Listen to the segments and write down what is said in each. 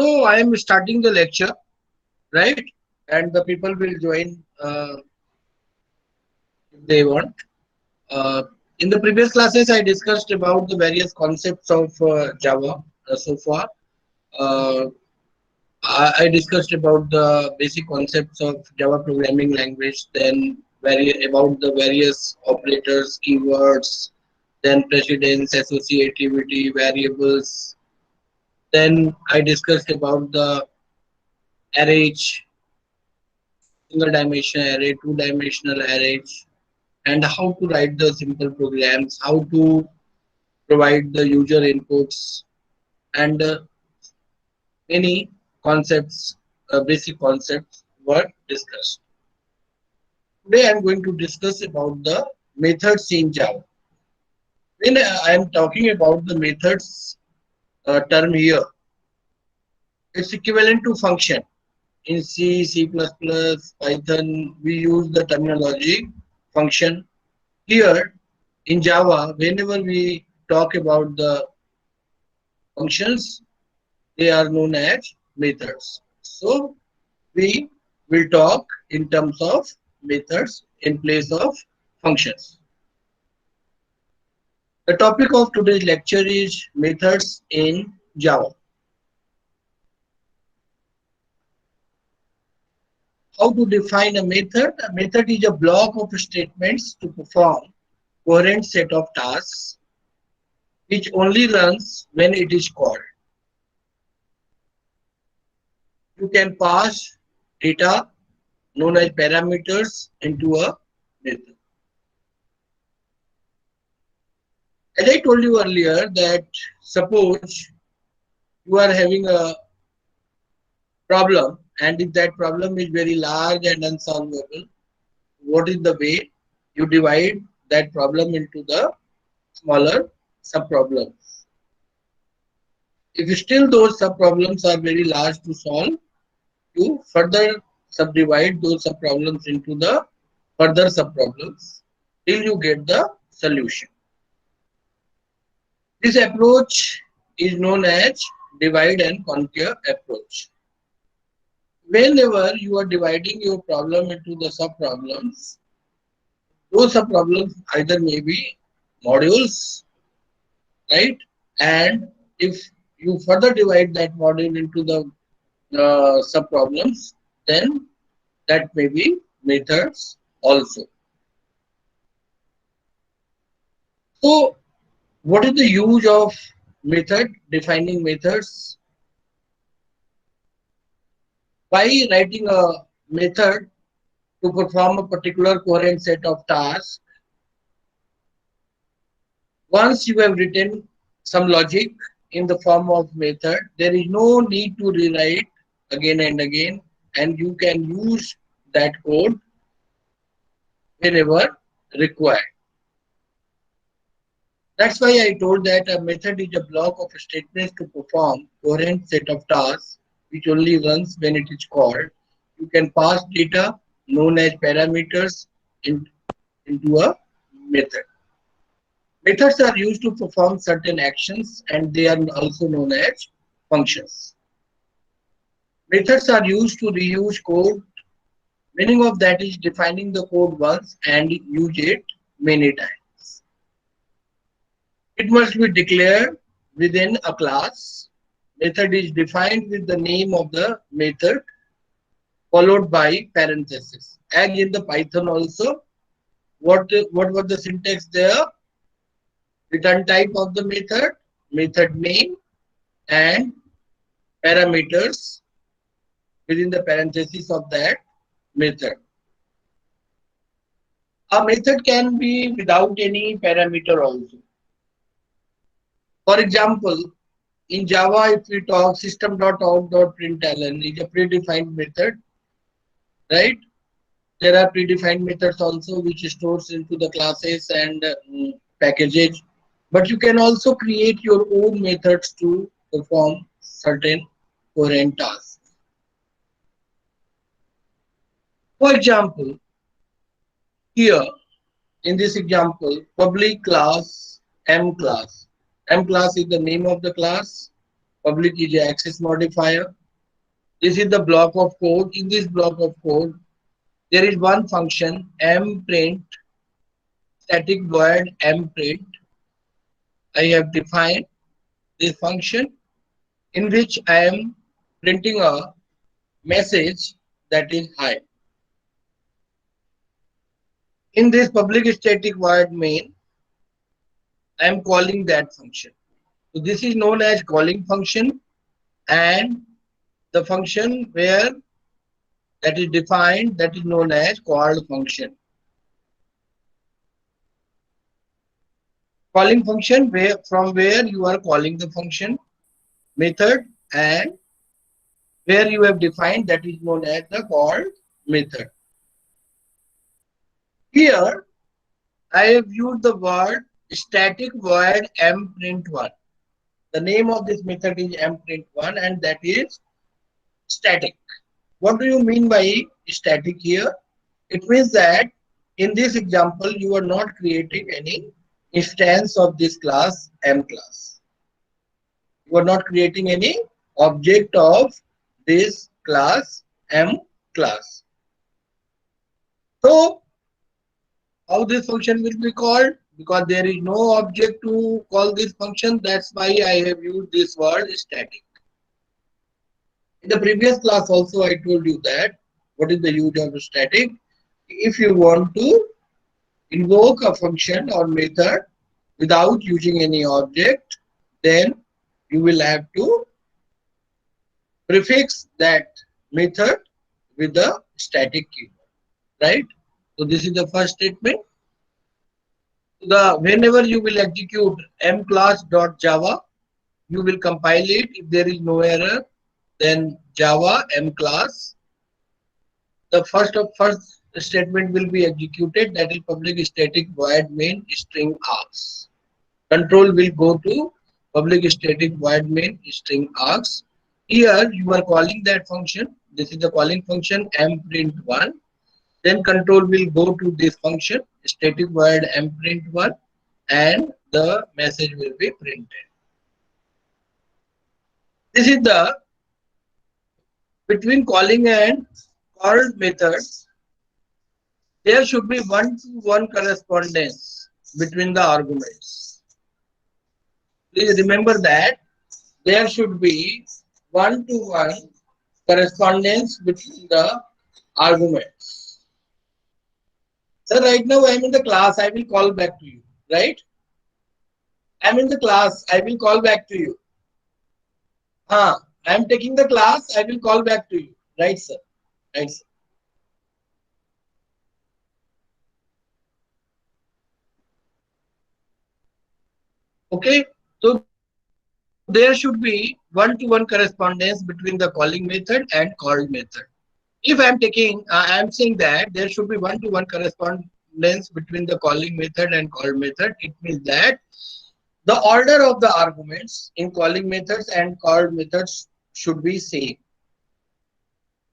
So I am starting the lecture, right? And the people will join if they want. Uh, in the previous classes, I discussed about the various concepts of Java so far. Uh, I discussed about the basic concepts of Java programming language, then about the various operators, keywords, then precedence, associativity, variables. Then I discussed about the array, single dimensional array, two dimensional arrays, and how to write the simple programs, how to provide the user inputs, and many concepts, basic concepts were discussed. Today I am going to discuss about the methods in Java. When I am talking about the methods term here, it's equivalent to function. In C, C++, Python, we use the terminology function. Here in Java, whenever we talk about the functions, they are known as methods. So we will talk in terms of methods in place of functions. The topic of today's lecture is methods in Java. How to define a method? A method is a block of statements to perform coherent set of tasks which only runs when it is called. You can pass data known as parameters into a method. As I told you earlier that suppose you are having a problem and if that problem is very large and unsolvable, what is the way you divide that problem into the smaller sub-problems? If still those sub-problems are very large to solve, you further subdivide those sub-problems into the further sub-problems till you get the solution. This approach is known as divide and conquer approach. Whenever you are dividing your problem into the sub-problems, those sub-problems either may be modules, right? And if you further divide that module into the sub-problems, then that may be methods also. So what is the use of method, defining methods? By writing a method to perform a particular coherent set of tasks, once you have written some logic in the form of method, there is no need to rewrite again and again, and you can use that code whenever required. That's why I told that a method is a block of statements to perform coherent set of tasks which only runs when it is called. You can pass data known as parameters into a method. Methods are used to perform certain actions and they are also known as functions. Methods are used to reuse code. Meaning of that is defining the code once and use it many times. It must be declared within a class. Method is defined with the name of the method followed by parentheses. As in the Python also, what was the syntax there? Return type of the method, method name, and parameters within the parentheses of that method. A method can be without any parameter also. For example, in Java, if we talk system.out.println is a predefined method, right? There are predefined methods also which stores into the classes and packages. But you can also create your own methods to perform certain coherent tasks. For example, here in this example, public class M class. M class is the name of the class Public is a access modifier. This is the block of code. In this block of code, there is one function mprint, static void mprint. I have defined this function in which I am printing a message that is hi. In this public static void main, I am calling that function. So this is known as calling function, and the function where that is defined, that is known as called function. Calling function where from where you are calling the function method, and where you have defined, that is known as the called method. Here I have used the word static void mprint1. The name of this method is mprint1, and that is static. What do you mean by static here? It means that in this example you are not creating any instance of this class m class. You are not creating any object of this class m class. So how this function will be called? Because there is no object to call this function, that's why I have used this word static. In the previous class also I told you that what is the use of static. If you want to invoke a function or method without using any object, then you will have to prefix that method with the static keyword, right? So this is the first statement. Whenever you will execute mclass.java, you will compile it. If there is no error, then Java mclass. The first statement will be executed, that is public static void main string args. Control will go to public static void main string args. Here you are calling that function. This is the calling function mprint1. Then control will go to this function static void mprint1, and the message will be printed. This is the between calling and called methods. There should be one-to-one correspondence between the arguments. Please remember that there should be one-to-one correspondence between the arguments. So right now I am in the class, I will call back to you, right? I am in the class, I will call back to you. I am taking the class, I will call back to you. Right, sir? Right, sir. Okay, so there should be one-to-one correspondence between the calling method and called method. If I am taking, I am saying that there should be one-to-one correspondence between the calling method and called method. It means that the order of the arguments in calling methods and called methods should be same.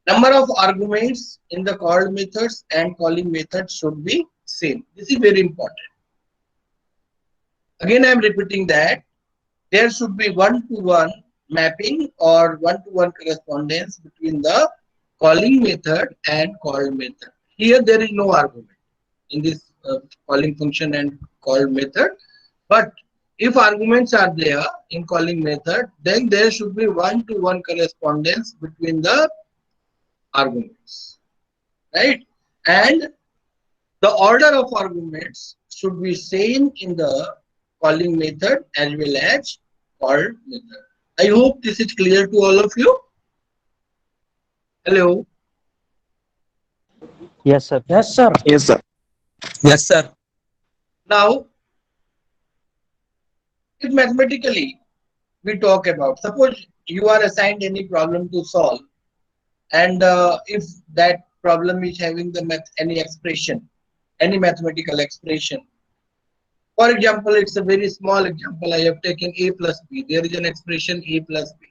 Number of arguments in the called methods and calling methods should be same. This is very important. Again, I am repeating that there should be one-to-one mapping or one-to-one correspondence between the calling method and called method. Here there is no argument in this calling function and called method, but if arguments are there in calling method, then there should be one-to-one correspondence between the arguments, right? And the order of arguments should be same in the calling method as well as called method. I hope this is clear to all of you. Hello. Yes, sir. Yes, sir. Yes, sir. Yes, sir. Now, if mathematically we talk about, suppose you are assigned any problem to solve, and if that problem is having the any expression, any mathematical expression. For example, it's a very small example. I have taken a plus b. There is an expression a plus b.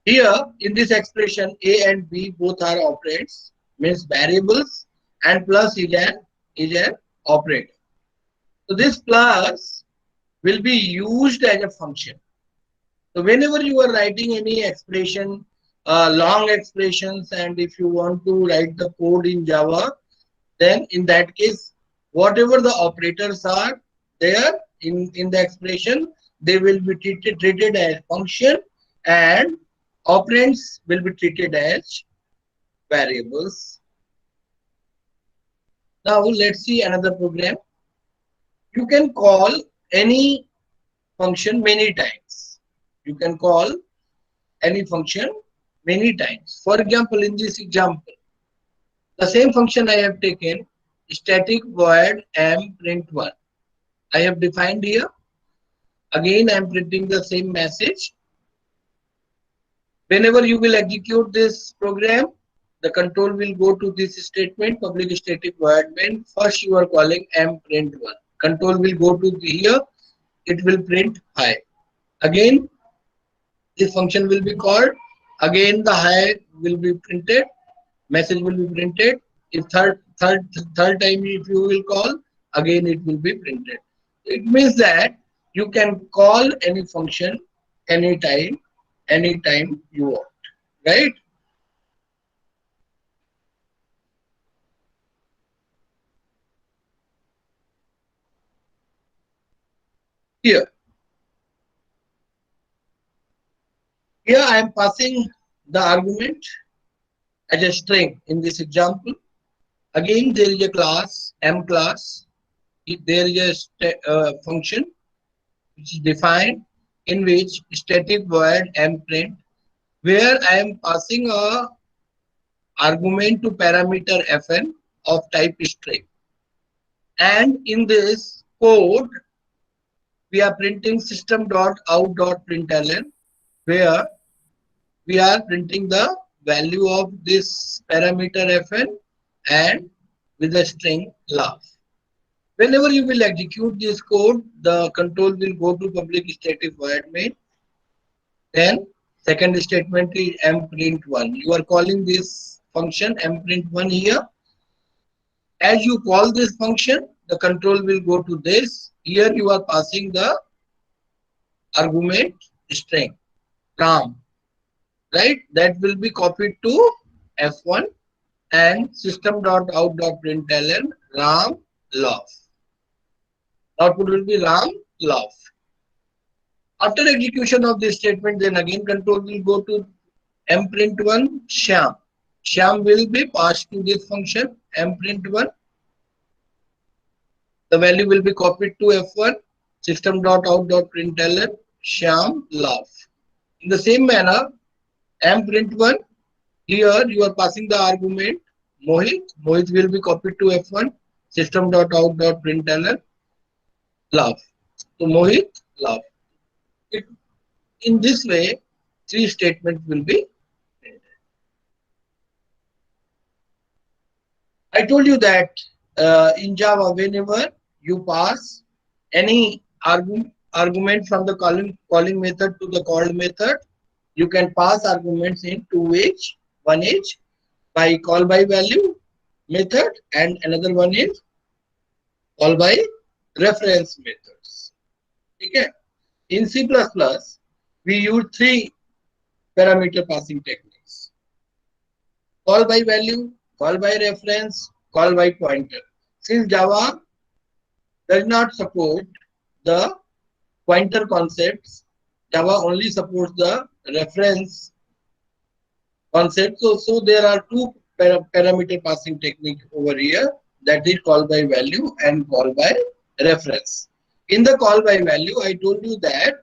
Here, in this expression, a and b both are operands, means variables, and plus is an operator. So this plus will be used as a function. So whenever you are writing any expression, long expressions, and if you want to write the code in Java, then in that case, whatever the operators are there in the expression, they will be treated as function, and operands will be treated as variables. Now let's see another program. You can call any function many times. You can call any function many times. For example, in this example, the same function I have taken, static void mprint1. I have defined here. Again, I am printing the same message. Whenever you will execute this program, the control will go to this statement, public static void main. First, you are calling mprint1. Control will go to here. It will print hi. Again, this function will be called. Again, the hi will be printed. Message will be printed. If third time if you will call, again it will be printed. It means that you can call any function anytime you want, right? Here, here I am passing the argument as a string in this example. Again, there is a class m class. There is a function which is defined in which static void mprint, where I am passing a argument to parameter fn of type string, and in this code we are printing system.out.println, where we are printing the value of this parameter fn and with the string love. Whenever you will execute this code, the control will go to public static void main. Then second statement is mprint1. You are calling this function mprint1 here. As you call this function, the control will go to this. Here you are passing the argument string ram, right? That will be copied to f1 and system.out.println ram love. Output will be ram love. After execution of this statement, then again control will go to mprint1 sham. Sham will be passed to this function mprint1. The value will be copied to f1 system.out.println sham love. In the same manner, mprint1, here you are passing the argument Mohit. Mohit will be copied to f1 system.out.println love. So Mohit love. In this way, three statements will be printed. I told you that in Java, whenever you pass any argument from the calling method to the called method, you can pass arguments in two ways. One is by call by value method, and another one is call by reference methods. Okay. In C++, we use three parameter passing techniques: call by value, call by reference, call by pointer. Since Java does not support the pointer concepts, Java only supports the reference concept. So there are two parameter passing technique over here, that is call by value and call by reference. In the call by value, I told you that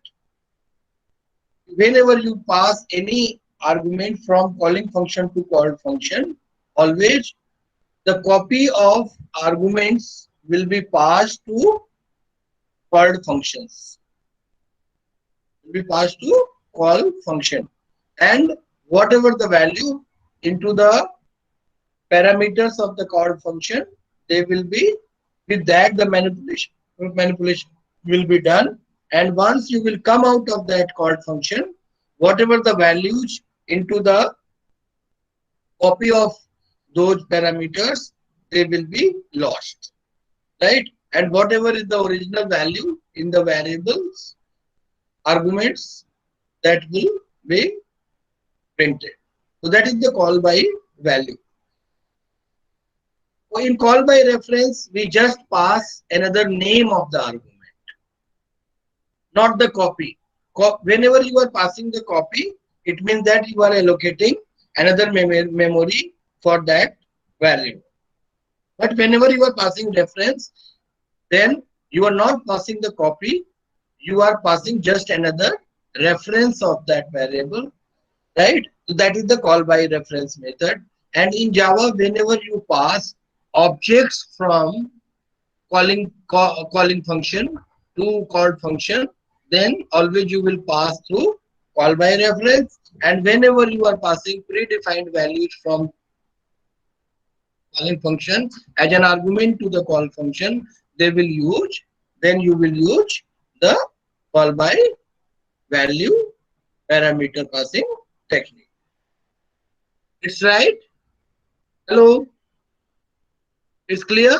whenever you pass any argument from calling function to called function, always the copy of arguments will be passed to called functions. Will be passed to call function, and whatever the value into the parameters of the called function, they will be, with that the manipulation will be done. And once you will come out of that called function, whatever the values into the copy of those parameters, they will be lost, right? And whatever is the original value in the variables arguments, that will be printed. So that is the call by value. So in call by reference, we just pass another name of the argument, not the copy. Whenever you are passing the copy, it means that you are allocating another memory for that value. But whenever you are passing reference, then you are not passing the copy, you are passing just another reference of that variable, right? So that is the call by reference method. And in Java, whenever you pass objects from calling function to called function, then always you will pass through call by reference. And whenever you are passing predefined values from calling function as an argument to the call function, they will use, then you will use the call by value parameter passing technique. It's right. Hello, it's clear.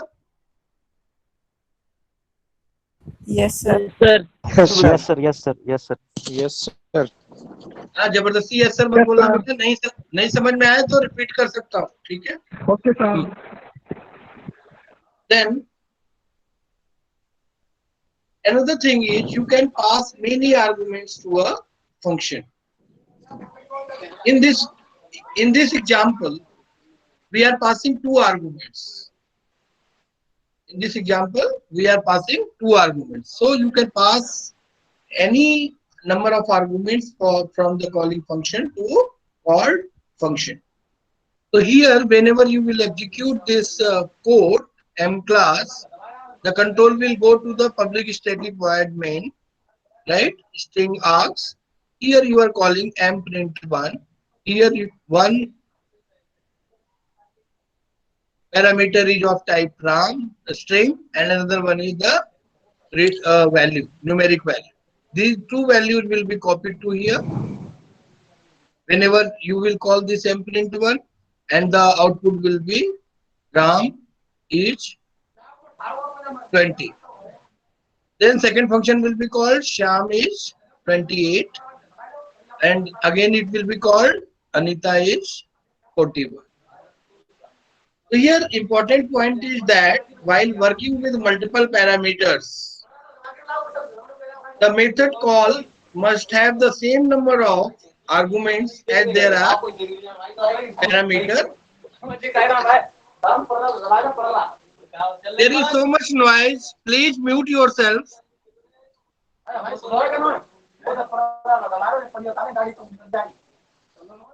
Yes, sir. Sir, Yes, sir. Yes, sir. Yes, sir. Yes, sir. Yes, sir. हाँ, जबरदस्ती yes sir मत बोलना बेटा, नहीं समझ में आया तो रिपीट कर सकता हूँ, ठीक है? okay, sir. Then another thing is you can pass many arguments to a function. In this example, we are passing two arguments. In this example, we are passing two arguments. So you can pass any number of arguments from the calling function to called function. So here, whenever you will execute this code M class, the control will go to the public static void main, right? String args. Here you are calling mprint1. Here one parameter is of type ram, the string, and another one is the value, numeric value. These two values will be copied to here. Whenever you will call this mprint1, and the output will be ram is 20. Then second function will be called Sham is 28, and again it will be called Anita is 41. So here important point is that while working with multiple parameters, the method call must have the same number of arguments as there are parameters. There is so much noise. Please mute yourself.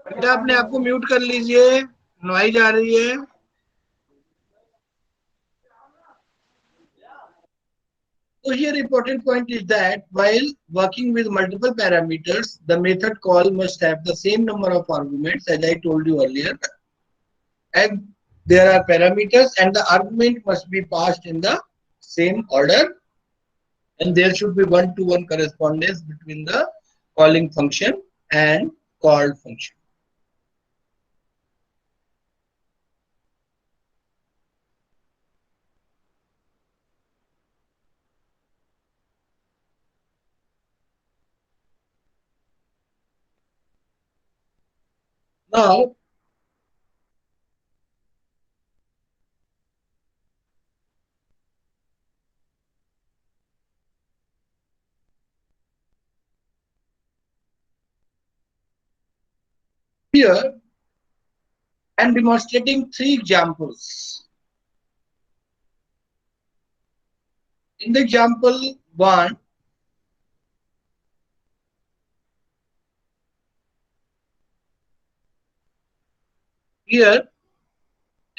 बेटा अपने आप को mute कर लीजिए, noise आ रही है. So here important point is that while working with multiple parameters, the method call must have the same number of arguments as I told you earlier. And there are parameters and the argument must be passed in the same order. And there should be one-to-one correspondence between the calling function and called function. Now, here I am demonstrating three examples. In the example 1, here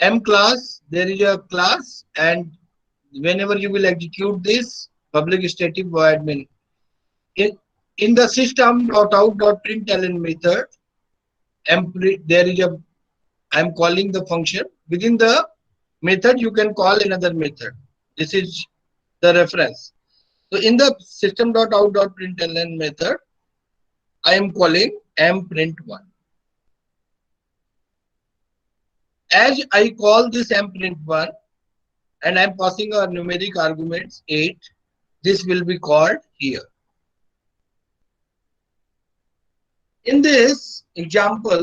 M class, there is a class, and whenever you will execute this public static void main, in the system.out.println method, there is a, I'm calling the function. Within the method, you can call another method. This is the reference. So in the system.out.println method, I am calling mprint1. As I call this mprint1 and I am passing a numeric arguments 8, this will be called here. In this example,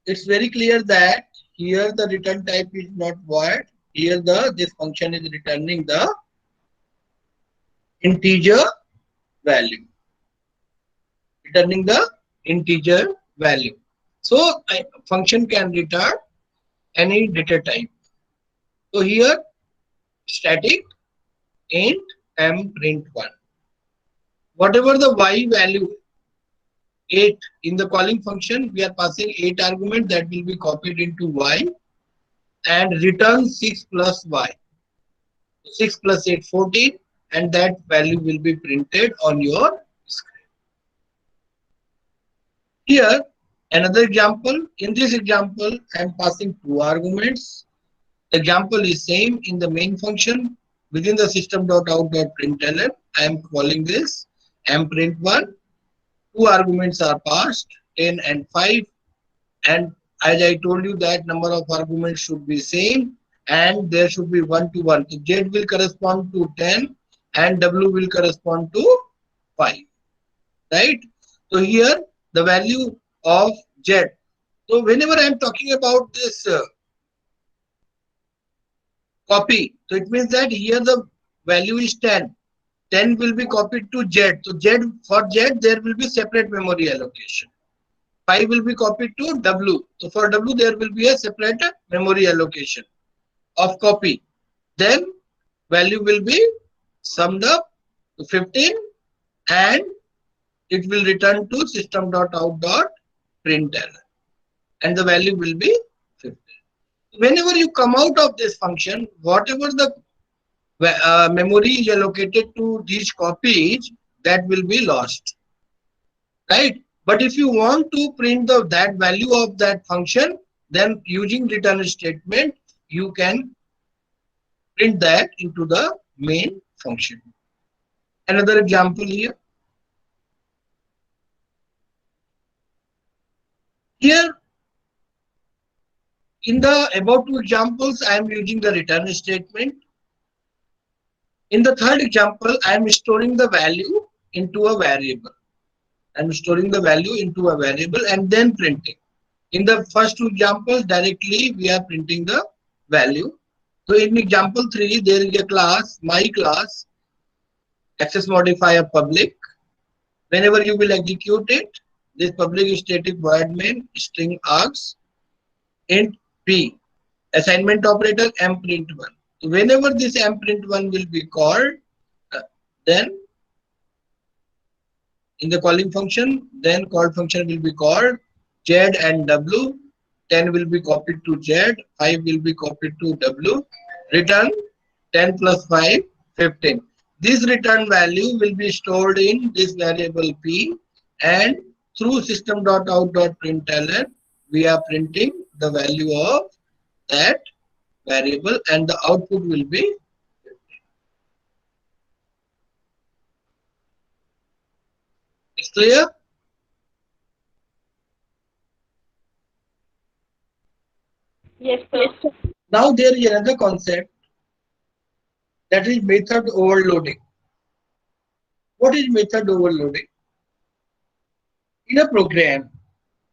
it's very clear that here the return type is not void. Here this function is returning the integer value. Returning the integer value. So a function can return any data type. So here static int mprint1. Whatever the y value 8 in the calling function, we are passing 8 argument that will be copied into y and return 6 plus y. 6 plus 8 14, and that value will be printed on your screen. Here another example. In this example I am passing 2 arguments. The example is same. In the main function within the system.out.println, I am calling this mprint1. 2 arguments are passed, 10 and 5, and as I told you that number of arguments should be same and there should be 1 to 1. So z will correspond to 10 and w will correspond to 5, right? So here the value of z. So whenever I am talking about this copy, so it means that here the value is 10. 10 will be copied to z. So for z there will be separate memory allocation. 5 will be copied to w. So for w there will be a separate memory allocation of copy. Then value will be summed up to 15 and it will return to system.out.println and the value will be 15. Whenever you come out of this function, whatever the memory is allocated to these copies, that will be lost, right? But if you want to print that value of that function, then using return statement you can print that into the main function. Another example here. Here in the above 2 examples I am using the return statement. In the third example I am storing the value into a variable. I am storing the value into a variable and then printing. In the first 2 examples directly we are printing the value. So in example 3 there is a class, my class, access modifier public. Whenever you will execute it, this public static void main string args int p, assignment operator mprint1. So whenever this mprint1 will be called, then in the calling function, then called function will be called z and w. 10 will be copied to z, 5 will be copied to w. Return 10 plus 5, 15. This return value will be stored in this variable p, and through system.out.println we are printing the value of that variable and the output will be 15. It's clear? Yes, sir. Now there is another concept, that is method overloading. What is method overloading? In a program,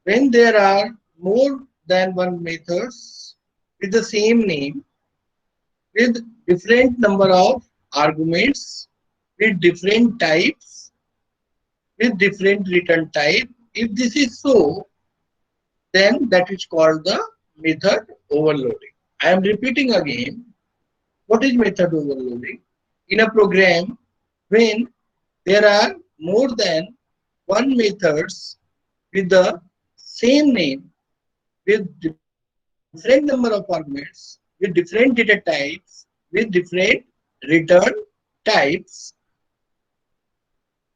when there are more than one methods with the same name, with different number of arguments, with different types, with different return type, if this is so, then that is called the method overloading. I am repeating again. What is method overloading? In a program, when there are more than one methods with the same name, with different number of arguments, with different data types, with different return types,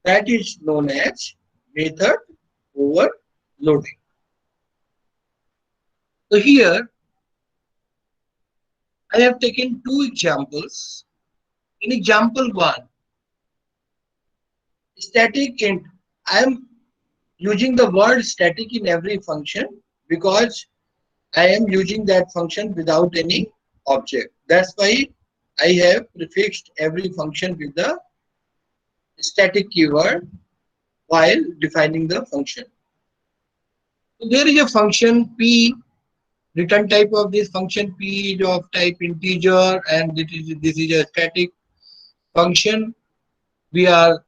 that is known as method overloading. So here I have taken 2 examples. In example 1, static int, I am using the word static in every function because I am using that function without any object. That's why I have prefixed every function with the static keyword. while defining the function. So there is a function P. Return type of this function P is of type integer, and this is a static function. We are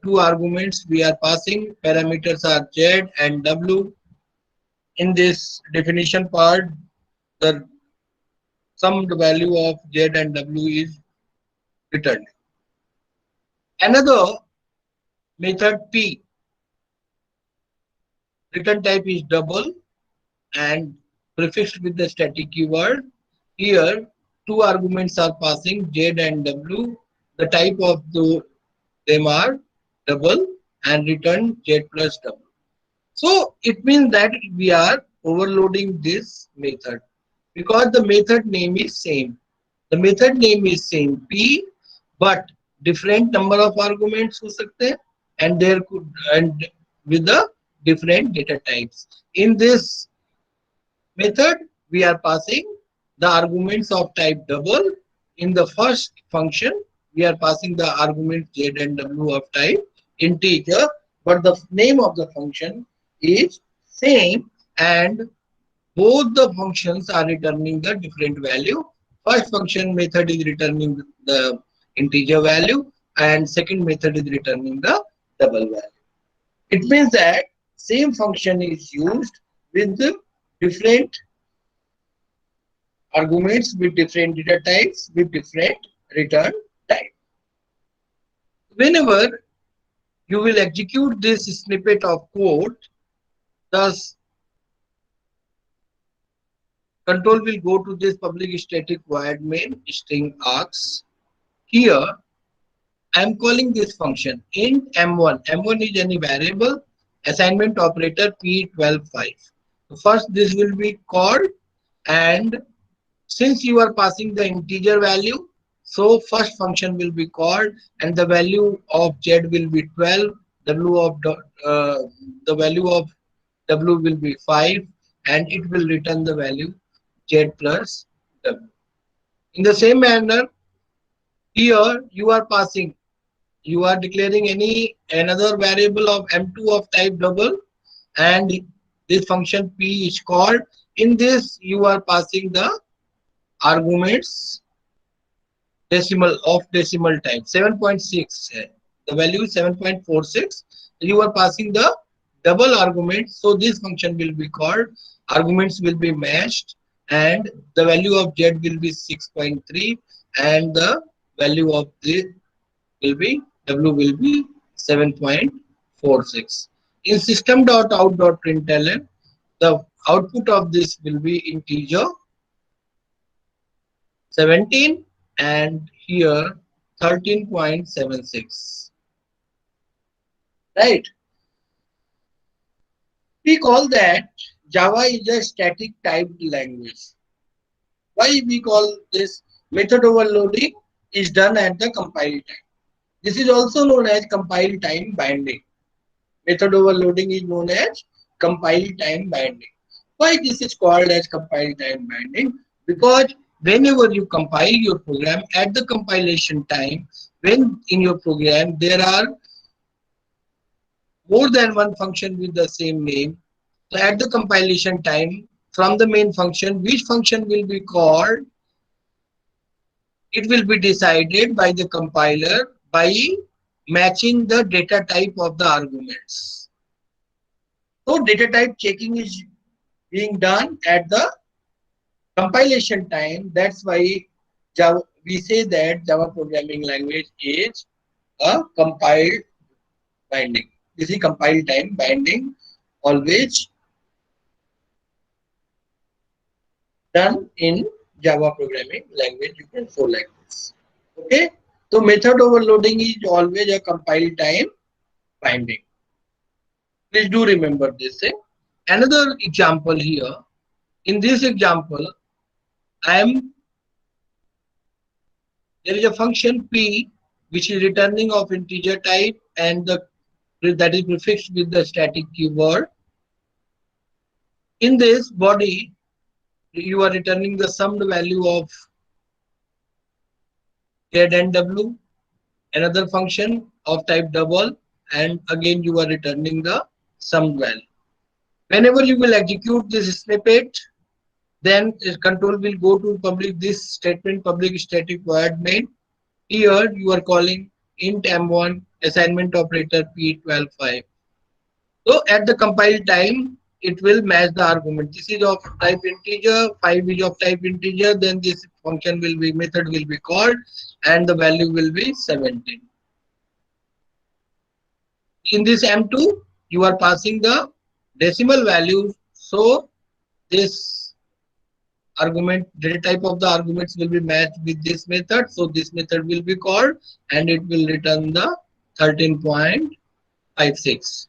two arguments we are passing. Parameters are Z and W. In this definition part, the summed value of Z and W is returned. Another method P, return type is double and prefixed with the static keyword. Here, two arguments are passing Z and W. The type of them are double and return Z plus W. So it means that we are overloading this method because the method name is same. The method name is same P, but different number of arguments हो सकते हैं, and there could and with the different data types. In this method, we are passing the arguments of type double. In the first function, we are passing the arguments Z and W of type integer, but the name of the function is same, and both the functions are returning the different value. First function method is returning the integer value, and second method is returning the double value. It means that same function is used with the different arguments with different data types with different return type. Whenever you will execute this snippet of code, thus control will go to this public static void main string args. Here I am calling this function int m1. M1 is any variable assignment operator P125. So first this will be called, and since you are passing the integer value, so first function will be called, and the value of Z will be 12, the value of W will be 5, and it will return the value Z plus W. In the same manner, here you are declaring another variable of M2 of type double, and this function P is called. In this, you are passing the arguments decimal type 7.6. The value is 7.46. You are passing the double argument, so this function will be called. Arguments will be matched, and the value of Z will be 6.3, and the value of this will be W will be 7.46. In system.out.println, the output of this will be integer 17, and here 13.76. Right? We call that Java is a static typed language. Why we call this method overloading is done at the compile time. This is also known as compile time binding. Method overloading is known as compile time binding. Why this is called as compile time binding? Because whenever you compile your program at the compilation time, when in your program there are more than one function with the same name, so at the compilation time, from the main function, which function will be called, it will be decided by the compiler by matching the data type of the arguments. So data type checking is being done at the compilation time. That's why Java, we say that Java programming language is a compiled binding. This is compile time binding, always done in Java programming language. You can show like this. Okay. So method overloading is always a compile time binding. Please do remember this. Another example here. In this example, there is a function P which is returning of integer type, and that is prefixed with the static keyword. In this body, you are returning the summed value of Z and W, another function of type double, and again you are returning the sum value. Whenever you will execute this snippet, then control will go to public this statement, public static void main. Here you are calling int m1 assignment operator p12.5. So at the compile time, it will match the argument. This is of type integer, 5 is of type integer, then this function will be, method will be called, and the value will be 17. In this M2, you are passing the decimal values. So this argument, data type of the arguments will be matched with this method. So this method will be called and it will return the 13.56.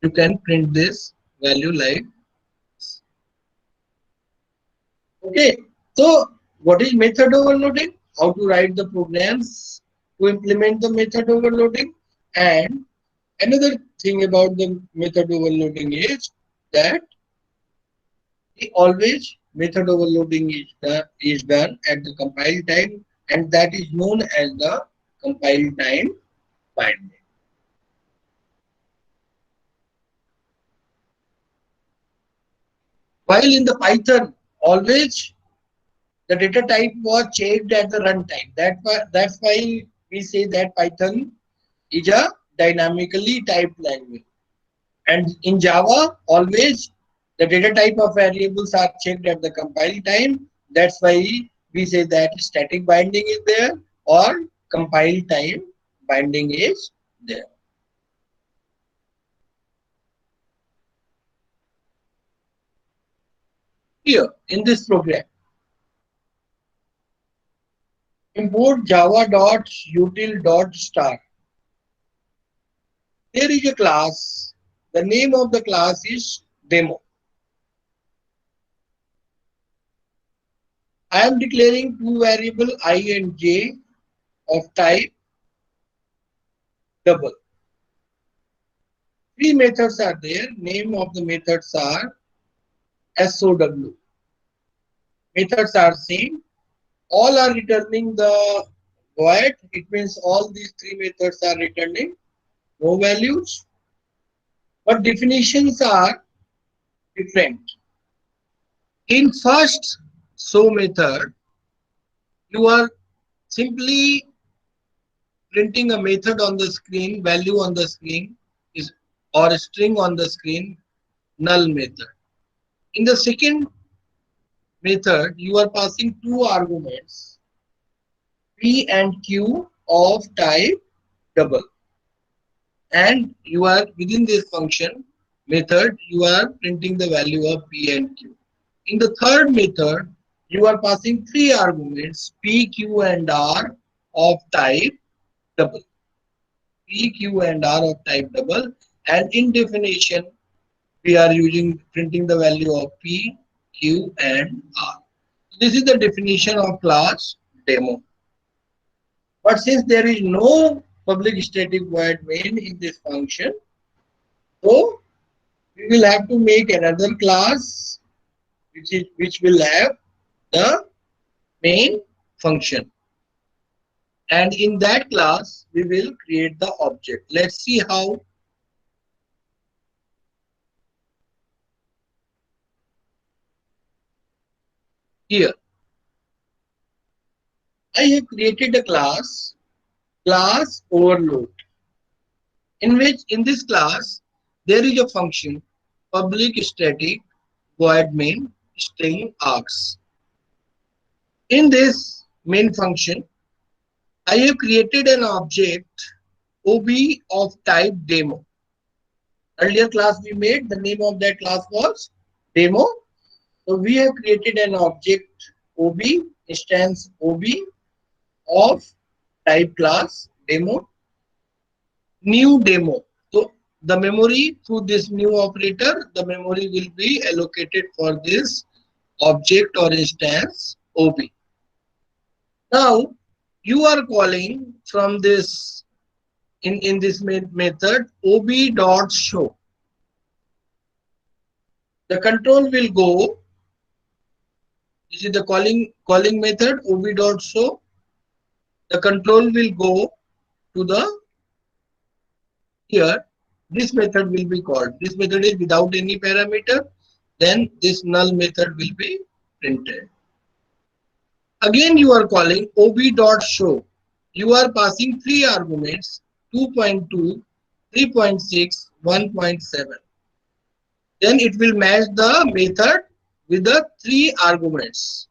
You can print this value like, okay. So what is method overloading? How to write the programs to implement the method overloading. And another thing about the method overloading is that always method overloading is done at the compile time, and that is known as the compile time binding. While in the Python, always the data type was checked at the runtime. That's why we say that Python is a dynamically typed language. And in Java, always the data type of variables are checked at the compile time. That's why we say that static binding is there or compile time binding is there. Here in this program, import java.util.star. There is a class. The name of the class is demo. I am declaring two variables I and j of type double. Three methods are there. Name of the methods are SOW. Methods are same. All are returning the void. It means all these three methods are returning no values. But definitions are different. In first show method, you are simply printing a method on the screen, value on the screen is or a string on the screen, null method. In the second method, you are passing two arguments, p and q of type double, and you are within this function method, you are printing the value of p and q. In the third method, you are passing three arguments, p, q, and r of type double. P, Q, and R of type double, and in definition, we are using printing the value of P, Q, and R. This is the definition of class demo. But since there is no public static void main in this function, so we will have to make another class which will have the main function. And in that class, we will create the object. Let's see how. Here, I have created a class overload, in which in this class there is a function public static void main string args. In this main function, I have created an object OB of type demo. Earlier class we made, the name of that class was demo. So we have created an object OB, instance OB of type class demo, new demo. So the memory through this new operator, the memory will be allocated for this object or instance OB. Now you are calling from this in this method ob.show. The control will go. This is the calling method ob.show. The control will go to the here this method will be called. This method is without any parameter. Then this null method will be printed. Again you are calling ob.show. You are passing three arguments: 2.2, 3.6, 1.7. Then it will match the method with the three arguments.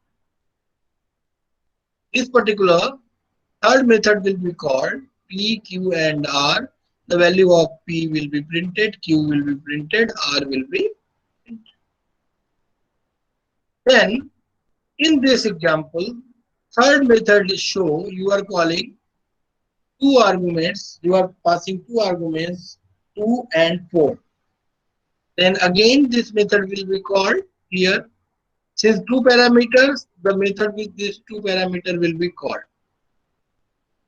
This particular third method will be called P, Q and R. The value of P will be printed, Q will be printed, R will be printed. Then in this example, third method is show. You are calling two arguments. You are passing two arguments, 2 and 4. Then again this method will be called here. Since two parameters, the method with these two parameters will be called.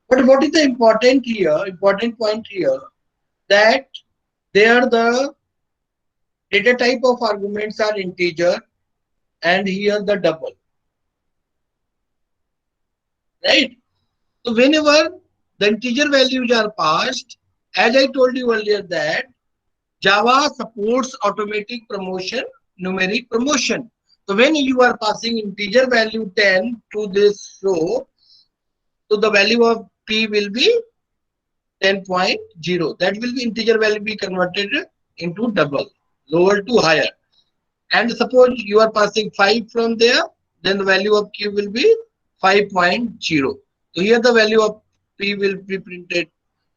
But what is the important point here, that there the data type of arguments are integer and here the double. Right? So whenever the integer values are passed, as I told you earlier that Java supports automatic promotion, numeric promotion. So when you are passing integer value 10 to this row, so the value of P will be 10.0. That will be integer value be converted into double, lower to higher. And suppose you are passing 5 from there, then the value of Q will be 5.0. So here the value of P will be printed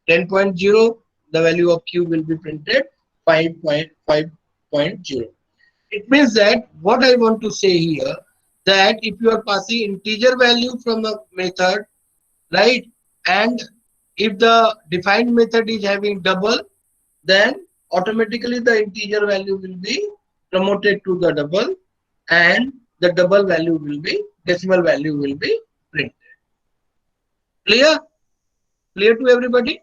10.0. The value of Q will be printed 5.5.0. It means that what I want to say here, that if you are passing integer value from the method, right, and if the defined method is having double, then automatically the integer value will be promoted to the double and the double value will be, decimal value will be printed. Clear? Clear to everybody?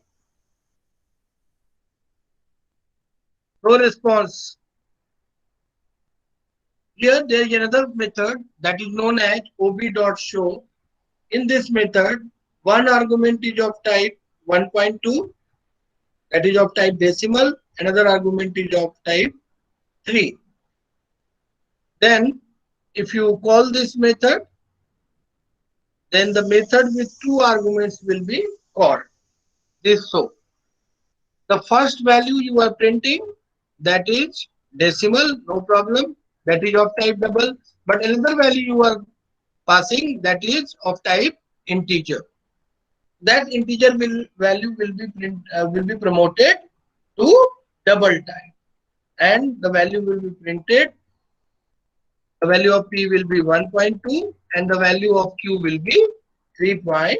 No response. Here there is another method that is known as ob.show. In this method, one argument is of type 1.2, that is of type decimal. Another argument is of type 3. Then if you call this method, then the method with two arguments will be called. This so. The first value you are printing, that is decimal, no problem. That is of type double. But another value you are passing, that is of type integer. That integer value will be promoted to double type, and the value will be printed. The value of P will be 1.2 and the value of Q will be 3.0.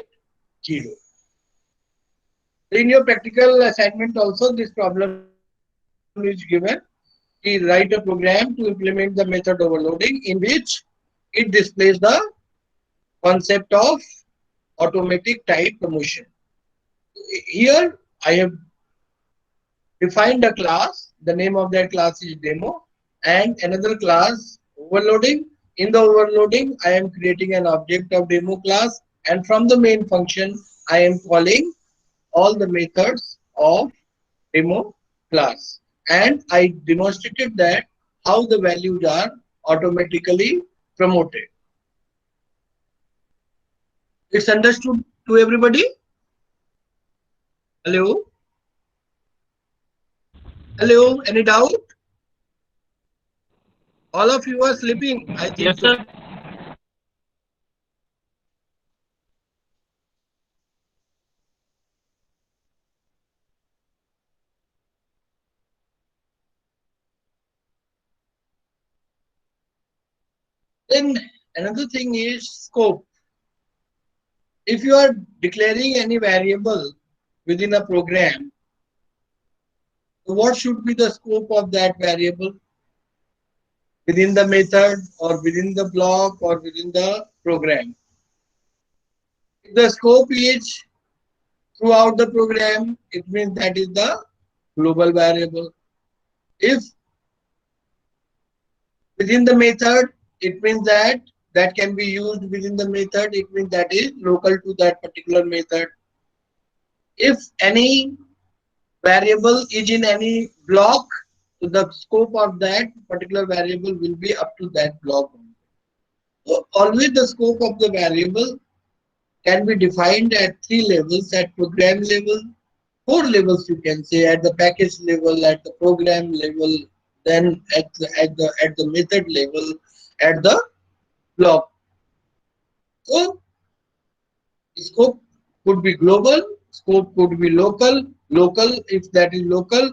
In your practical assignment also this problem is given. We write a program to implement the method overloading in which it displays the concept of automatic type promotion. Here I have defined a class. The name of that class is demo, and another class overloading. In the overloading, I am creating an object of demo class, and from the main function, I am calling all the methods of demo class. And I demonstrated that how the values are automatically promoted. It's understood to everybody? Hello? Hello? Any doubt? All of you are sleeping, I think. Yes, so. sir. Then another thing is scope. If you are declaring any variable within a program, what should be the scope of that variable? Within the method or within the block or within the program? If the scope is throughout the program, it means that is the global variable. If within the method, it means that that can be used within the method, it means that is local to that particular method. If any variable is in any block, so the scope of that particular variable will be up to that block. So always the scope of the variable can be defined at three levels: at program level, four levels you can say, at the package level, at the program level, then at the method level, at the block. So scope could be global, scope could be local. Local, if that is local,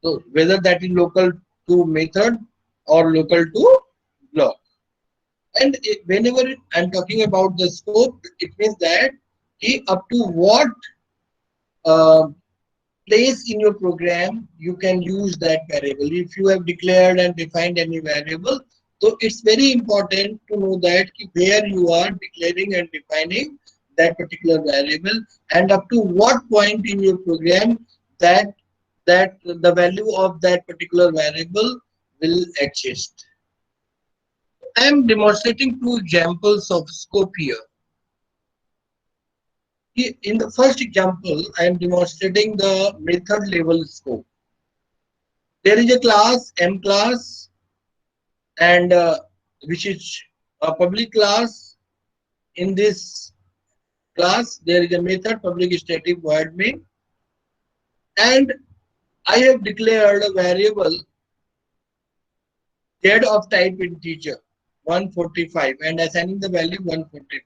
so whether that is local to method or local to block. And whenever I'm talking about the scope, it means that up to what uh, place in your program you can use that variable. If you have declared and defined any variable, so it's very important to know that where you are declaring and defining that particular variable, and up to what point in your program that the value of that particular variable will exist. I am demonstrating two examples of scope here. In the first example, I am demonstrating the method level scope. There is a class M class, and which is a public class. In this class there is a method public static void main, and I have declared a variable z of type integer 145 and assigning the value 145.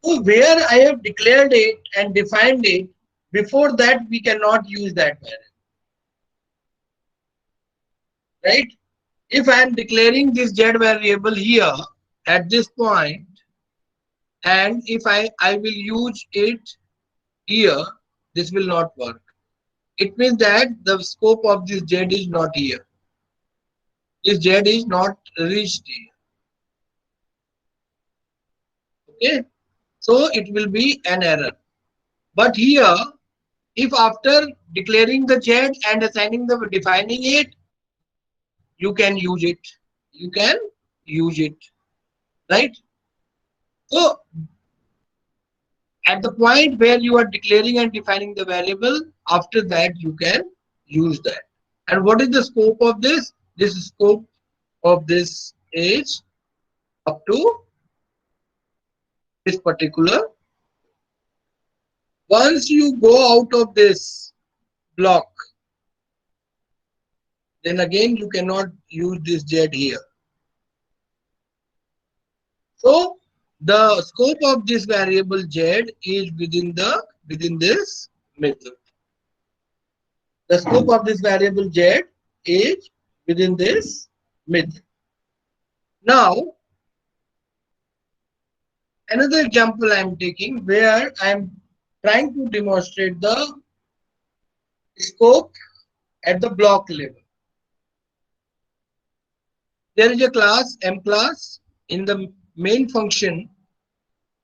So where I have declared it and defined it, before that we cannot use that variable, right? If I am declaring this z variable here at this point, and if I will use it here, this will not work. It means that the scope of this z is not here. This z is not reached here. Okay, so it will be an error. But here, if after declaring the z and assigning the defining it, you can use it. You can use it, right? So at the point where you are declaring and defining the variable, after that you can use that. And what is the scope of this? This scope of this is up to this particular. Once you go out of this block, then again you cannot use this z here. So the scope of this variable z is within this method. The scope of this variable z is within this method. Now another example I am taking where I am trying to demonstrate the scope at the block level. There is a class M class. In the main function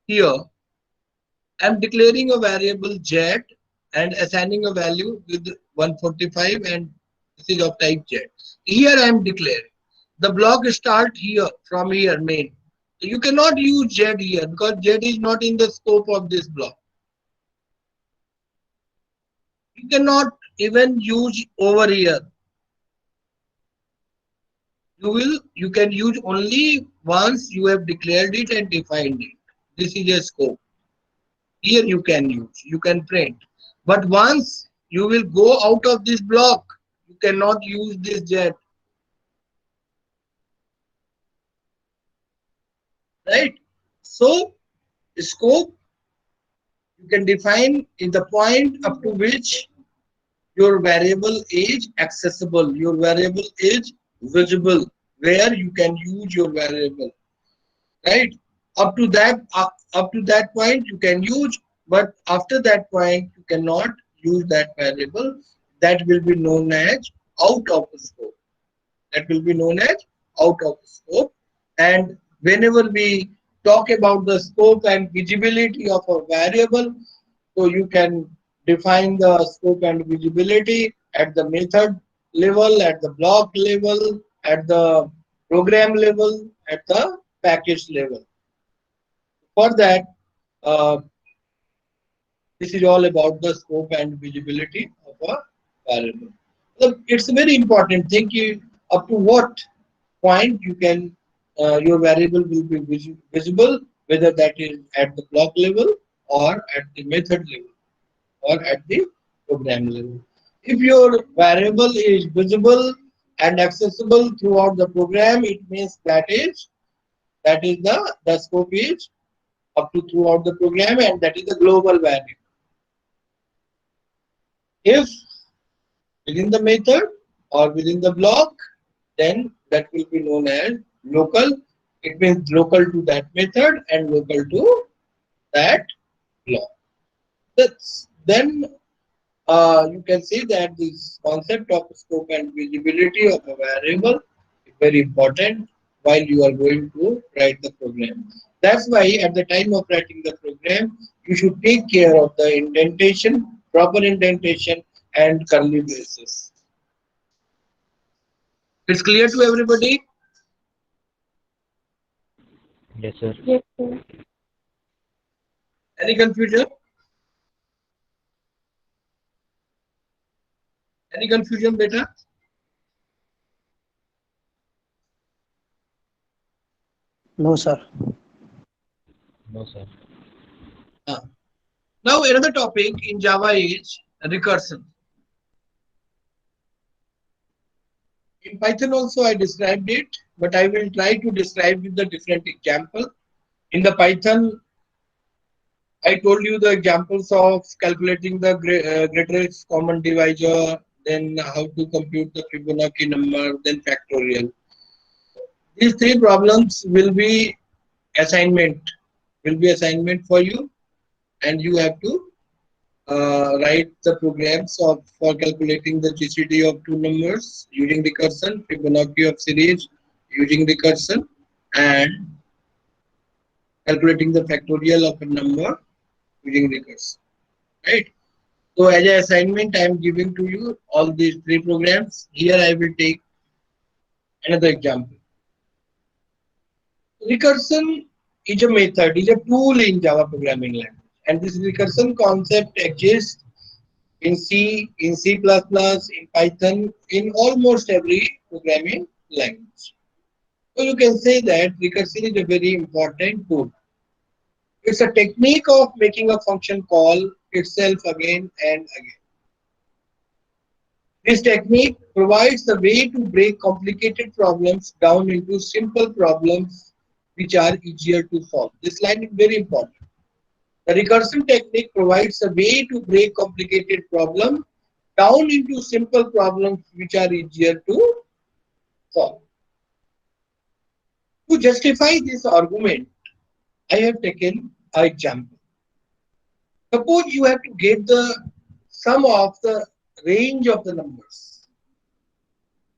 here, I am declaring a variable z and assigning a value with 145, and this is of type z. Here I am declaring. The block start here from here main. So you cannot use z here because z is not in the scope of this block. You cannot even use over here. You can use only once you have declared it and defined it. This is a scope. Here you can use, you can print. But once you will go out of this block, you cannot use this z, right? So scope you can define in the point up to which your variable is accessible, your variable is visible, where you can use your variable, right? Up to that point you can use, but after that point you cannot use that variable. That will be known as out of the scope. That will be known as out of the scope. And whenever we talk about the scope and visibility of a variable, so you can define the scope and visibility at the method level, at the block level, at the program level, at the package level. For that, uh, This is all about the scope and visibility of a variable. So it's a very important thing. Up to what point you can your variable will be visible, whether that is at the block level or at the method level or at the program level. If your variable is visible and accessible throughout the program, it means that is the scope is up to throughout the program, and that is the global variable. If within the method or within the block, then that will be known as local. It means local to that method and local to that block. Then you can see that this concept of scope and visibility of a variable is very important while you are going to write the program. That's why at the time of writing the program, you should take care of the indentation, proper indentation, and curly braces. It's clear to everybody? Yes, sir. Yes, sir. Any confusion? Any confusion, beta? No, sir. No, sir. Ah. Now another topic in Java is recursion. In Python also I described it, but I will try to describe with the different example. In the Python, I told you the examples of calculating the greatest common divisor, then how to compute the Fibonacci number, then factorial. These three problems assignment, will be assignment for you, and you have to write the programs for calculating the GCD of two numbers using recursion, Fibonacci of series using recursion, and calculating the factorial of a number using recursion. Right. So as an assignment, I am giving to you all these three programs. Here I will take another example. Recursion is a method, is a tool in Java programming language, and this recursion concept exists in C, in C++, in Python, in almost every programming language. So you can say that recursion is a very important tool. It's a technique of making a function call itself again and again. This technique provides the way to break complicated problems down into simple problems which are easier to solve. This line is very important. The recursion technique provides a way to break complicated problems down into simple problems which are easier to solve. To justify this argument, I have taken an example. Suppose you have to get the sum of the range of the numbers.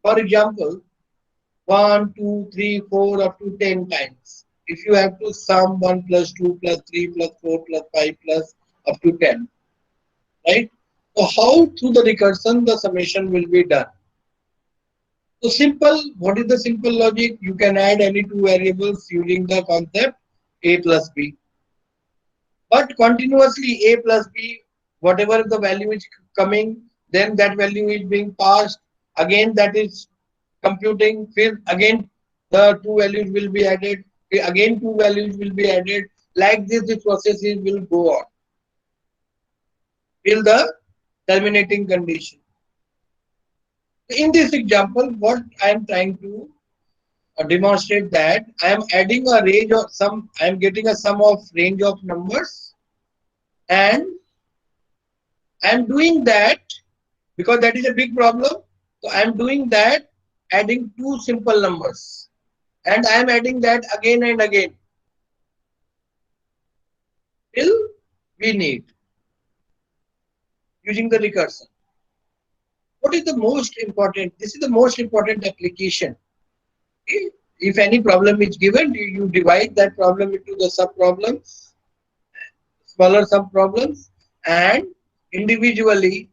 For example, 1, 2, 3, 4 up to 10 times. If you have to sum 1 plus 2 plus 3 plus 4 plus 5 plus up to 10, right? So how through the recursion the summation will be done? So simple, what is the simple logic? You can add any two variables using the concept a plus b. But continuously a plus b, whatever the value is coming, then that value is being passed. Again that is computing, again the two values will be added, again two values will be added. Like this, the processes will go on till the terminating condition. In this example, what I am trying to demonstrate that I am adding a range of sum, I am getting a sum of range of numbers, and I am doing that because that is a big problem. So I am doing that adding two simple numbers, and I am adding that again and again till we need using the recursion. What is the most important? This is the most important application. If any problem is given, you divide that problem into the sub problems, smaller sub problems, and individually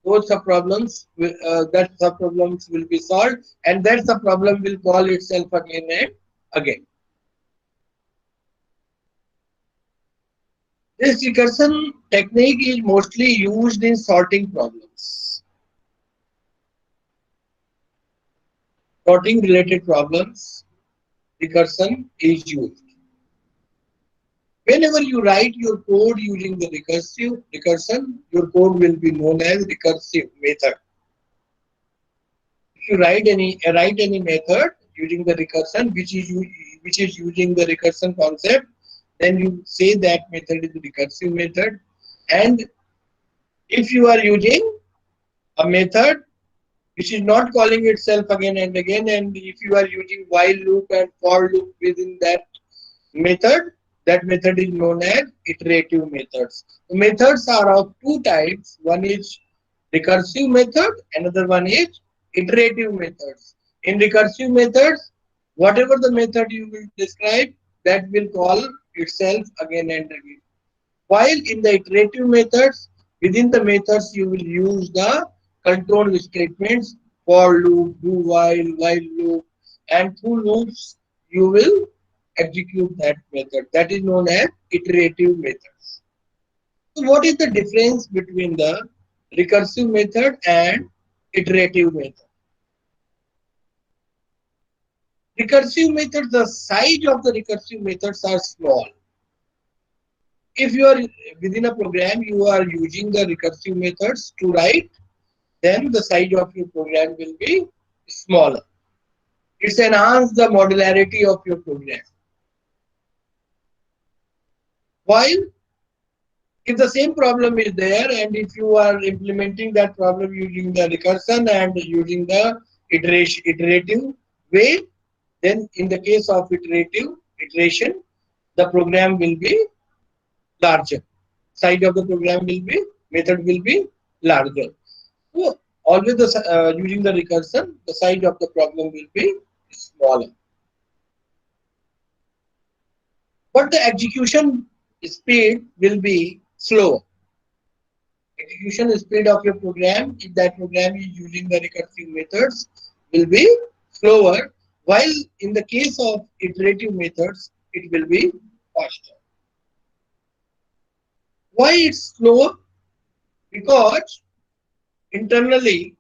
those sub problems will be solved, and that sub problem will call itself again and again. This recursion technique is mostly used in sorting problems. Sorting related problems, recursion is used. Whenever you write your code using the recursion, your code will be known as recursive method. If you write any method using the recursion, which is using the recursion concept, then you say that method is the recursive method. And if you are using a method which is not calling itself again and again, and if you are using while loop and for loop within method, that method is known as iterative methods. The methods are of two types. One is recursive method, another one is iterative methods. In recursive methods, whatever the method you will describe, that will call itself again and again. While in the iterative methods, within the methods you will use the control statements for loop, do while loop, and through loops you will execute that method. That is known as iterative methods. So what is the difference between the recursive method and iterative method? Recursive methods, the size of the recursive methods are small. If you are within a program, you are using the recursive methods to write, then the size of your program will be smaller. It's enhanced the modularity of your program. While if the same problem is there and if you are implementing that problem using the recursion and using the iterative way, then in the case of iteration, the program will be larger. Size of the program will be, method will be larger. So always using the recursion, the size of the problem will be smaller. But the execution speed will be slower. Execution speed of your program, if that program is using the recursive methods, will be slower, while in the case of iterative methods, it will be faster. Why it's slower? Because internally,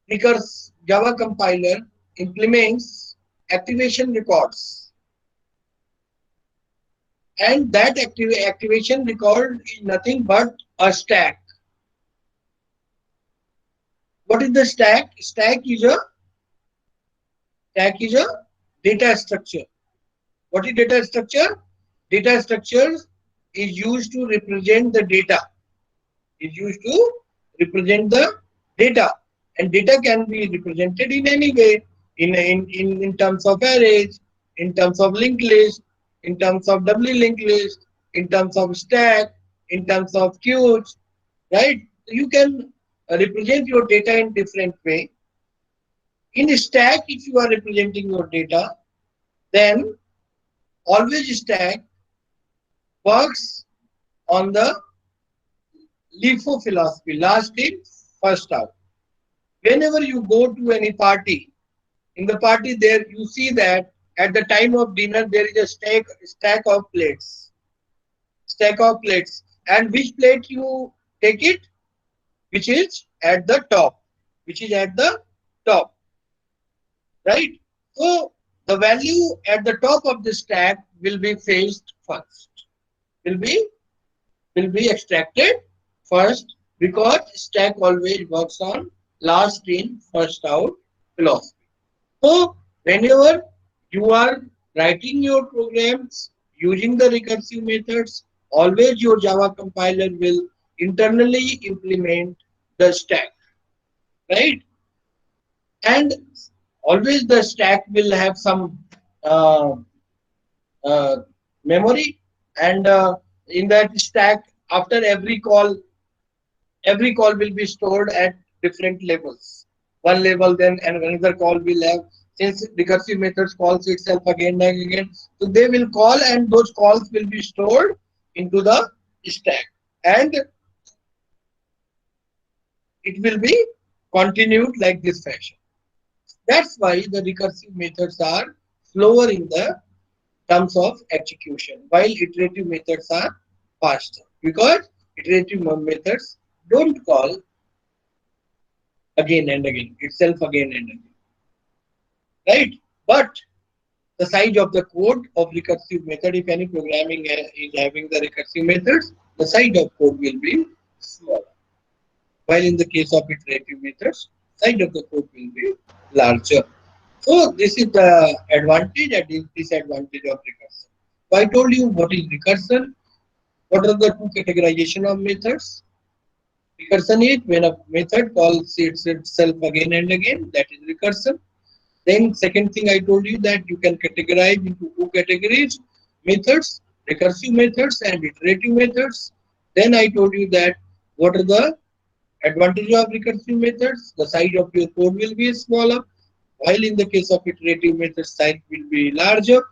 because Java compiler implements activation records, and that activation record is nothing but a stack. What is the stack? Stack is a data structure. What is data structure? Data structure is used to represent the data. Is used to represent the data, and data can be represented in any way, in terms of arrays, in terms of linked list, in terms of doubly linked list, in terms of stack, in terms of queues, right? You can represent your data in different way. In a stack, if you are representing your data, then always stack works on the LIFO philosophy, last in, first out. Whenever you go to any party, in the party there you see that at the time of dinner there is a stack of plates. Stack of plates. And which plate you take it? Which is at the top. Which is at the top. Right? So the value at the top of the stack will be fetched first. Will be extracted first, because stack always works on last in, first out philosophy. So whenever you are writing your programs using the recursive methods, always your Java compiler will internally implement the stack, right? And always the stack will have some uh, uh, memory, and in that stack, after every call will be stored at different levels. One level, then and another call will have, since recursive methods calls itself again and again, so they will call, and those calls will be stored into the stack, and it will be continued like this fashion. That's why the recursive methods are slower in the terms of execution, while iterative methods are faster because iterative methods don't call again and again itself again and again, right? But the size of the code of recursive method, if any programming is having the recursive methods, the size of code will be smaller. While in the case of iterative methods, size of the code will be larger. So this is the advantage and disadvantage of recursion. So I told you what is recursion. What are the two categorization of methods? Recursion is when a method calls itself again and again, that is recursion. Then second thing I told you that you can categorize into two categories, methods, recursive methods and iterative methods. Then I told you that what are the advantages of recursive methods? The size of your code will be smaller, while in the case of iterative methods, size will be larger.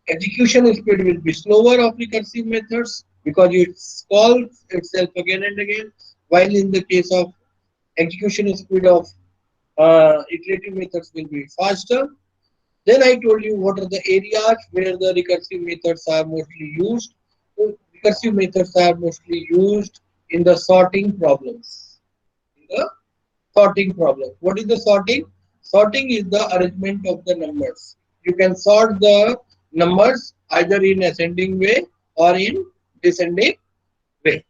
Execution speed will be slower of recursive methods because it calls itself again and again, while in the case of execution speed of iterative methods will be faster. Then I told you what are the areas where the recursive methods are mostly used. So recursive methods are mostly used in the sorting problems. In the sorting problem. What is the sorting? Sorting is the arrangement of the numbers. You can sort the numbers either in ascending way or in descending way,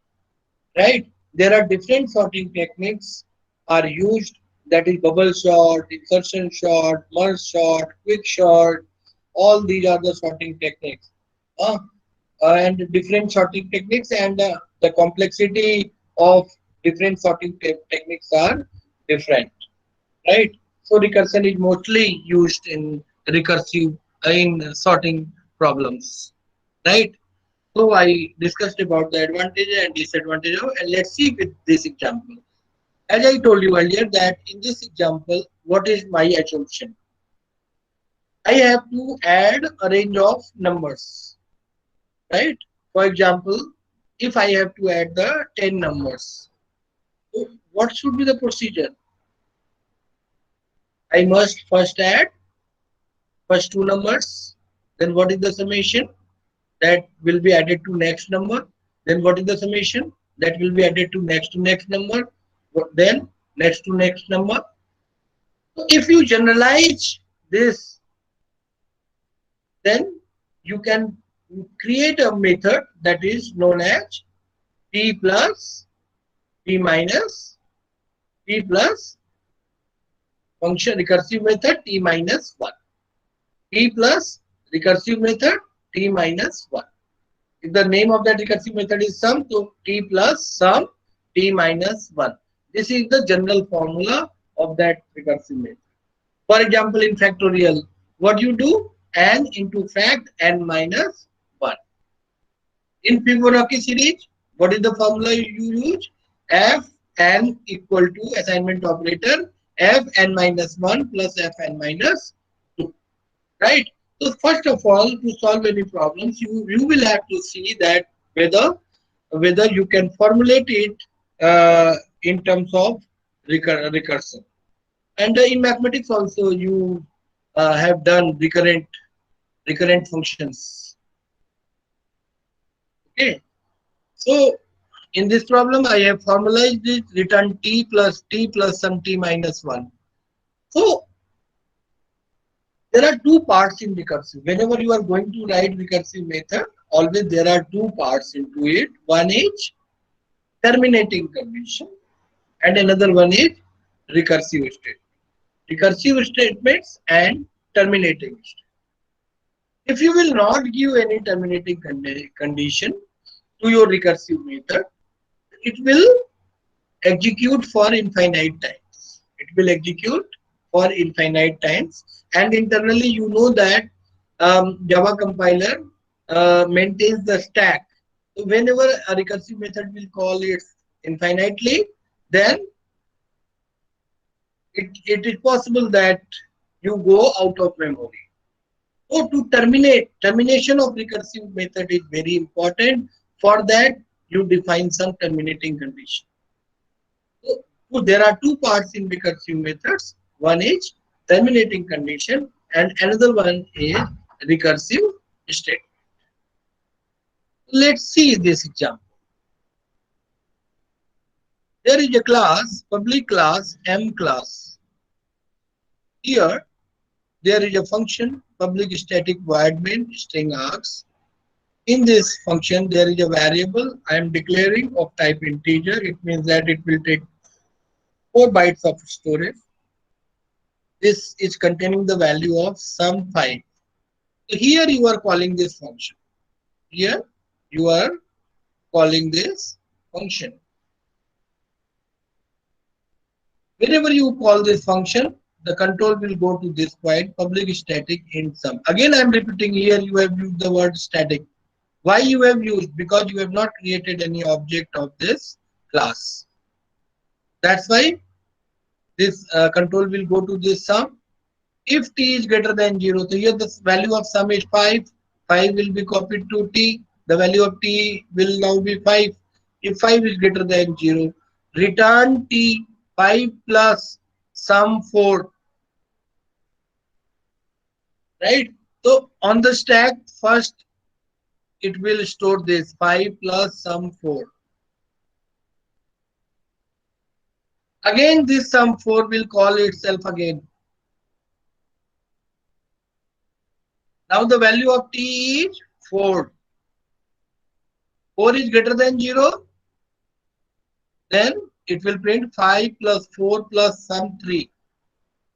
right? There are different sorting techniques are used, that is bubble sort, insertion sort, merge sort, quick sort. All these are the sorting techniques. Uh, and different sorting techniques and the complexity of different sorting techniques are different, right? So recursion is mostly used in recursive in sorting problems, right? So I discussed about the advantage and disadvantage of, and let's see with this example. As I told you earlier that in this example, what is my assumption? I have to add a range of numbers, right? For example, if I have to add the 10 numbers, so what should be the procedure? I must first add first two numbers, then what is the summation that will be added to next number, then what is the summation that will be added to next number, then next to next number. So if you generalize this, then you can create a method that is known as t plus t minus t plus function recursive method t minus 1, t plus recursive method t minus 1. If the name of that recursive method is sum, so t plus sum t minus 1. This is the general formula of that recursive method. For example, in factorial, what you do? N into fact n minus 1. In Fibonacci series, what is the formula you use? F n equal to assignment operator f n minus 1 plus f n minus 2. Right? So first of all, to solve any problems, you will have to see that whether you can formulate it in terms of recursion. And in mathematics also you have done recurrent functions. Okay. So in this problem, I have formalized it, written t plus some t minus 1. So there are two parts in recursive. Whenever you are going to write recursive method, always there are two parts into it. One is terminating condition and another one is recursive statement. Recursive statements and terminating statements. If you will not give any terminating condition to your recursive method, it will execute for infinite times. It will execute for infinite times, and internally you know that Java compiler maintains the stack. So whenever a recursive method will call it infinitely, then it is possible that you go out of memory. So to termination of recursive method is very important. For that, you define some terminating condition. So there are two parts in recursive methods. One is terminating condition and another one is recursive statement. Let's see this example. There is a class, public class, M class. Here, there is a function, public static void main string args. In this function, there is a variable I am declaring of type integer. It means that it will take 4 bytes of storage. This is containing the value of sum5. So here you are calling this function. Here you are calling this function. Whenever you call this function, the control will go to this point, public static int sum. Again, I am repeating, here you have used the word static. Why you have used? Because you have not created any object of this class. That's why this control will go to this sum. If t is greater than 0, so here the value of sum is 5. 5 will be copied to t. The value of t will now be 5. If 5 is greater than 0, return t 5 plus sum 4. Right? So on the stack, first it will store this 5 plus sum 4. Again, this sum 4 will call itself again. Now the value of t is 4. 4 is greater than 0. Then it will print 5 plus 4 plus sum 3.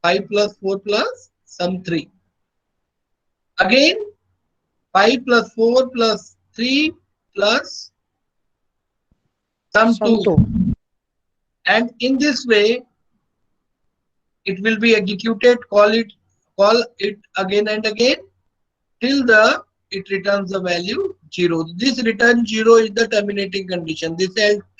5 plus 4 plus sum 3. Again, 5 plus 4 plus 3 plus sum 2. And in this way, it will be executed, call it again and again till it returns the value 0. This return 0 is the terminating condition. This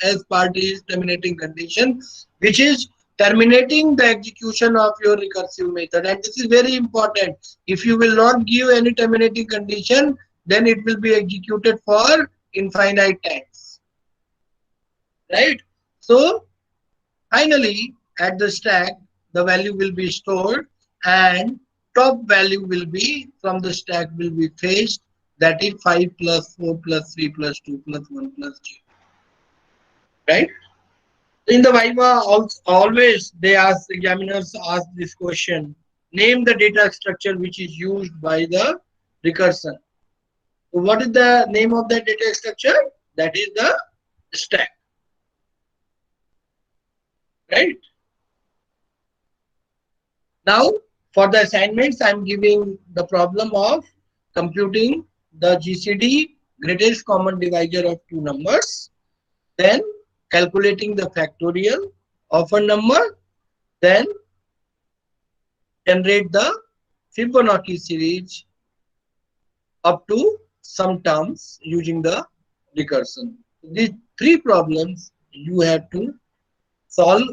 else part is terminating condition, which is terminating the execution of your recursive method. And this is very important. If you will not give any terminating condition, then it will be executed for infinite times. Right? So finally, at the stack, the value will be stored and top value will be from the stack will be fetched, that is 5 plus 4 plus 3 plus 2 plus 1 plus 0. Right? In the Viva, always they ask, examiners ask this question: name the data structure which is used by the recursion. So what is the name of that data structure? That is the stack. Right? Now, for the assignments, I am giving the problem of computing the GCD, greatest common divisor of two numbers, then calculating the factorial of a number, then generate the Fibonacci series up to some terms using the recursion. These three problems you have to solve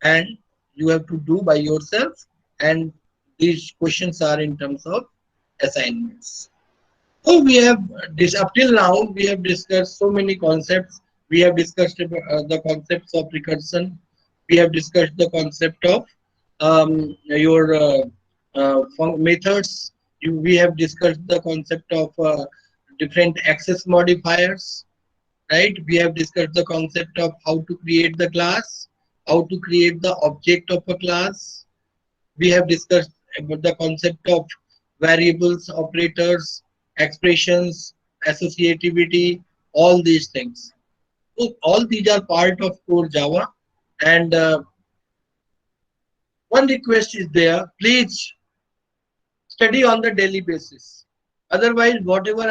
and you have to do by yourself, and these questions are in terms of assignments. So we have up till now we have discussed so many concepts. We have discussed the concepts of recursion. We have discussed the concept of your methods. We have discussed the concept of different access modifiers. Right? We have discussed the concept of how to create the class, how to create the object of a class. We have discussed about the concept of variables, operators, expressions, associativity, all these things. So all these are part of core Java. And one request is there: please study on the daily basis. Otherwise, whatever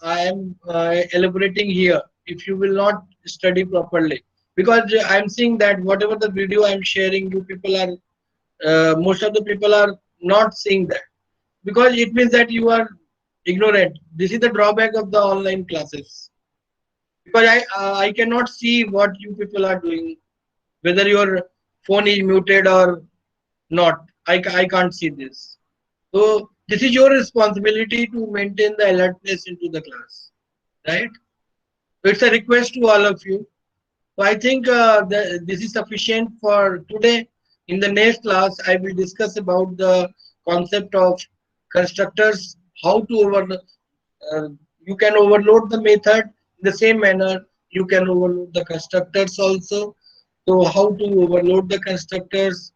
I am elaborating here, if you will not study properly, because I am seeing that whatever the video I am sharing, you people are most of the people are not seeing that, because it means that you are ignorant. This is the drawback of the online classes, because I cannot see what you people are doing, whether your phone is muted or not. I can't see this. So this is your responsibility to maintain the alertness into the class, right? So it's a request to all of you. So I think this is sufficient for today. In the next class, I will discuss about the concept of constructors, how to you can overload the method. In the same manner, you can overload the constructors also. So how to overload the constructors,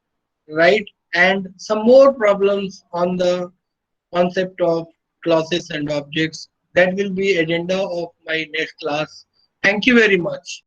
right? And some more problems on the concept of classes and objects. That will be agenda of my next class. Thank you very much.